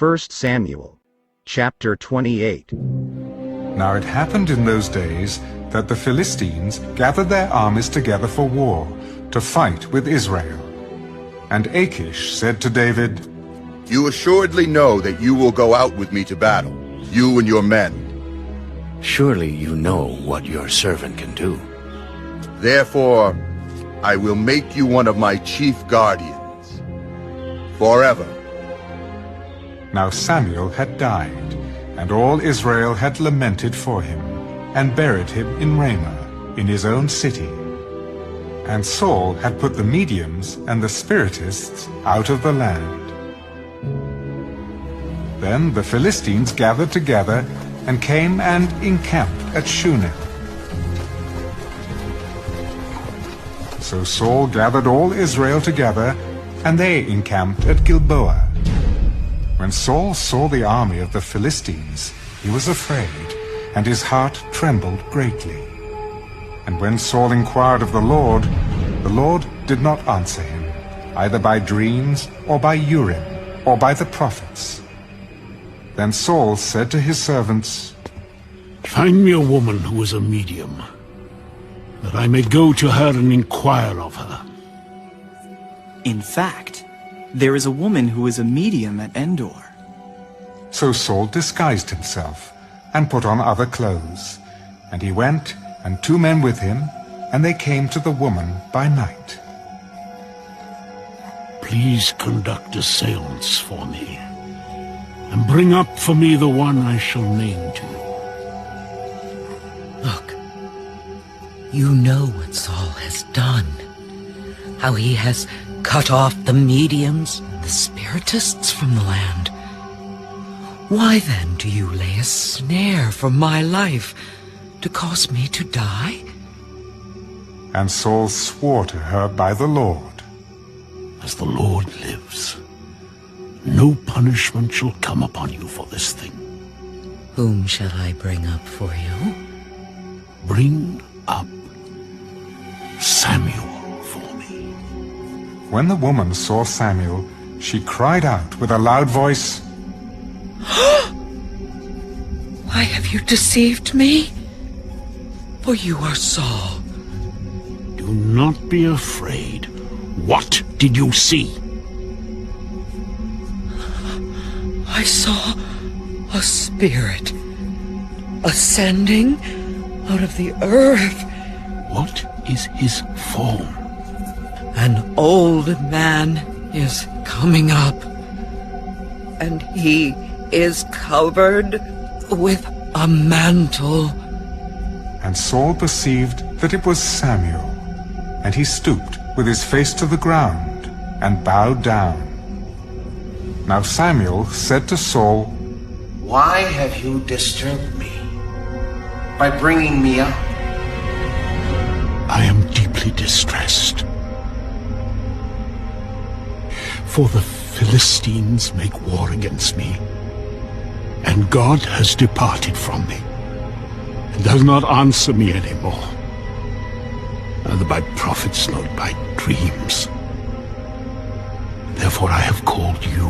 1 Samuel, chapter 28. Now it happened in those days that the Philistines gathered their armies together for war, to fight with Israel. And Achish said to David, "You assuredly know that you will go out with me to battle, you and your men. Surely you know what your servant can do. Therefore, I will make you one of my chief guardians, forever." Now Samuel had died, and all Israel had lamented for him, and buried him in Ramah, in his own city. And Saul had put the mediums and the spiritists out of the land. Then the Philistines gathered together, and came and encamped at Shunem. So Saul gathered all Israel together, and they encamped at Gilboa. When Saul saw the army of the Philistines, he was afraid, and his heart trembled greatly. And when Saul inquired of the Lord did not answer him, either by dreams, or by Urim, or by the prophets. Then Saul said to his servants, "Find me a woman who is a medium, that I may go to her and inquire of her." In fact, there is a woman who is a medium at Endor. So Saul disguised himself, and put on other clothes. And he went, and 2 men with him, and they came to the woman by night. "Please conduct a seance for me, and bring up for me the one I shall name to you." Look, you know what Saul has done, how he has cut off the mediums, the spiritists from the land. Why then do you lay a snare for my life, to cause me to die? And Saul swore to her by the Lord, As the Lord lives, no punishment shall come upon you for this thing. Whom shall I bring up for you? Bring up Samuel for me. When the woman saw Samuel, she cried out with a loud voice, Why have you deceived me? For you are Saul. Do not be afraid. What did you see? I saw a spirit ascending out of the earth. What is his form? An old man is coming up, and he is covered with a mantle. And Saul perceived that it was Samuel, and he stooped with his face to the ground, and bowed down. Now Samuel said to Saul, "Why have you disturbed me by bringing me up?" I am deeply distressed. For the Philistines make war against me, and God has departed from me, and does not answer me anymore, neither by prophets nor by dreams. Therefore I have called you,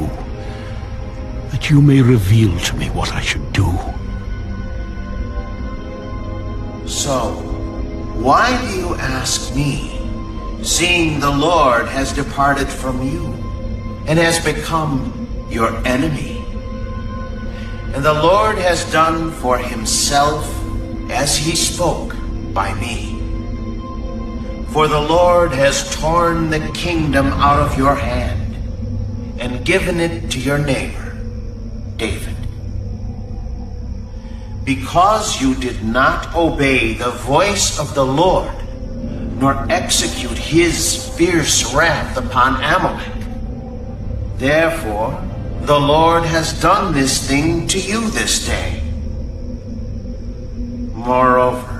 that you may reveal to me what I should do. So, why do you ask me, seeing the Lord has departed from you, and has become your enemy? And the Lord has done for himself as he spoke by me. For the Lord has torn the kingdom out of your hand, and given it to your neighbor, David. Because you did not obey the voice of the Lord, nor execute his fierce wrath upon Amalek, therefore the Lord has done this thing to you this day. Moreover,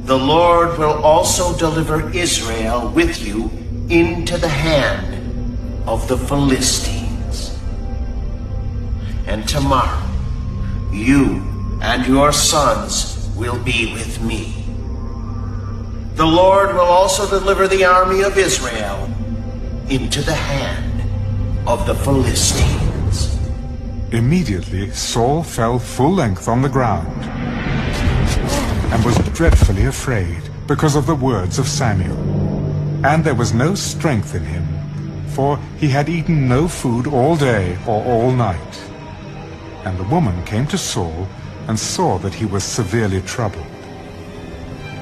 the Lord will also deliver Israel with you into the hand of the Philistines. And tomorrow, you and your sons will be with me. The Lord will also deliver the army of Israel into the hand of the Philistines. Immediately Saul fell full length on the ground and was dreadfully afraid because of the words of Samuel. And there was no strength in him, for he had eaten no food all day or all night. And the woman came to Saul and saw that he was severely troubled.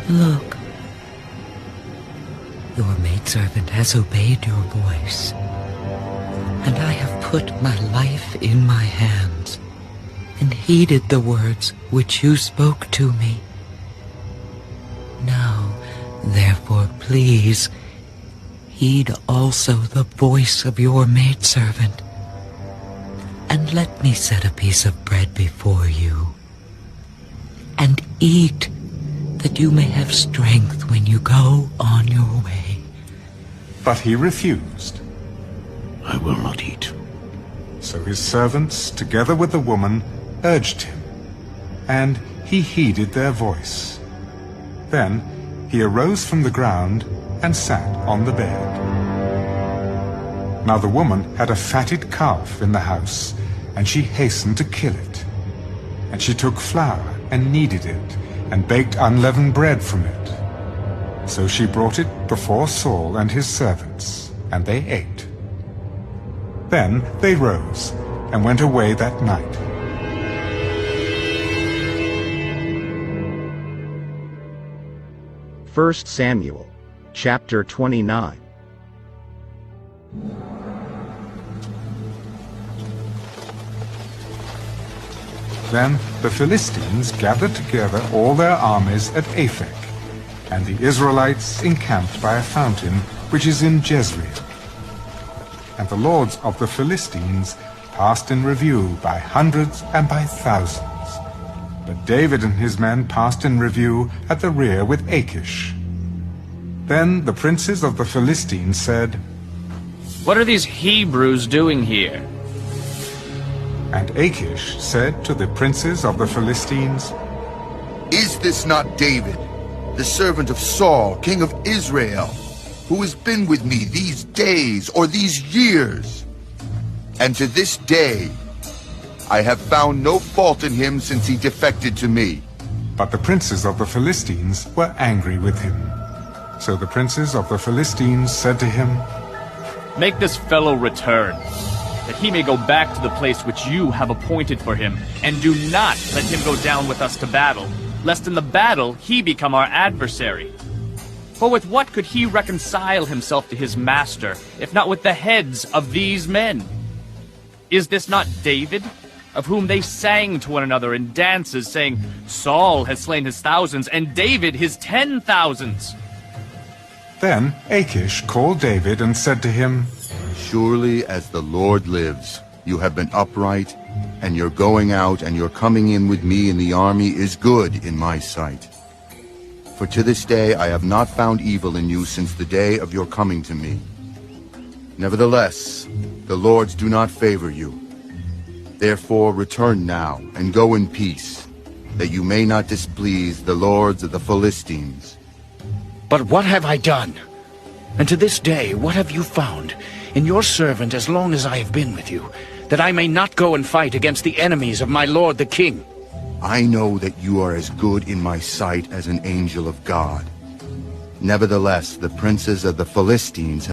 Look, your maidservant has obeyed your voice, and I have put my life in my hands and heeded the words which you spoke to me. Now, therefore, please, heed also the voice of your maidservant, and let me set a piece of bread before you, and eat, that you may have strength when you go on your way. But he refused. I will not eat. So his servants, together with the woman, urged him, and he heeded their voice. Then he arose from the ground and sat on the bed. Now the woman had a fatted calf in the house, and she hastened to kill it. And she took flour and kneaded it, and baked unleavened bread from it. So she brought it before Saul and his servants, and they ate. Then they rose and went away that night. First Samuel, chapter 29. Then the Philistines gathered together all their armies at Aphek, and the Israelites encamped by a fountain which is in Jezreel. And the lords of the Philistines passed in review by hundreds and by thousands. But David and his men passed in review at the rear with Achish. Then the princes of the Philistines said, "What are these Hebrews doing here?" And Achish said to the princes of the Philistines, Is this not David, the servant of Saul, king of Israel, who has been with me these days or these years? And to this day I have found no fault in him since he defected to me. But the princes of the Philistines were angry with him. So the princes of the Philistines said to him, Make this fellow return, that he may go back to the place which you have appointed for him, and do not let him go down with us to battle, lest in the battle he become our adversary. For with what could he reconcile himself to his master, if not with the heads of these men? Is this not David, of whom they sang to one another in dances, saying, Saul has slain his thousands, and David his 10,000s? Then Achish called David and said to him, Surely as the Lord lives, you have been upright, and your going out and your coming in with me in the army is good in my sight. For to this day I have not found evil in you since the day of your coming to me. Nevertheless, the lords do not favor you. Therefore return now, and go in peace, that you may not displease the lords of the Philistines. But what have I done? And to this day, what have you found in your servant as long as I have been with you, that I may not go and fight against the enemies of my lord the king? I know that you are as good in my sight as an angel of God. Nevertheless, the princes of the Philistines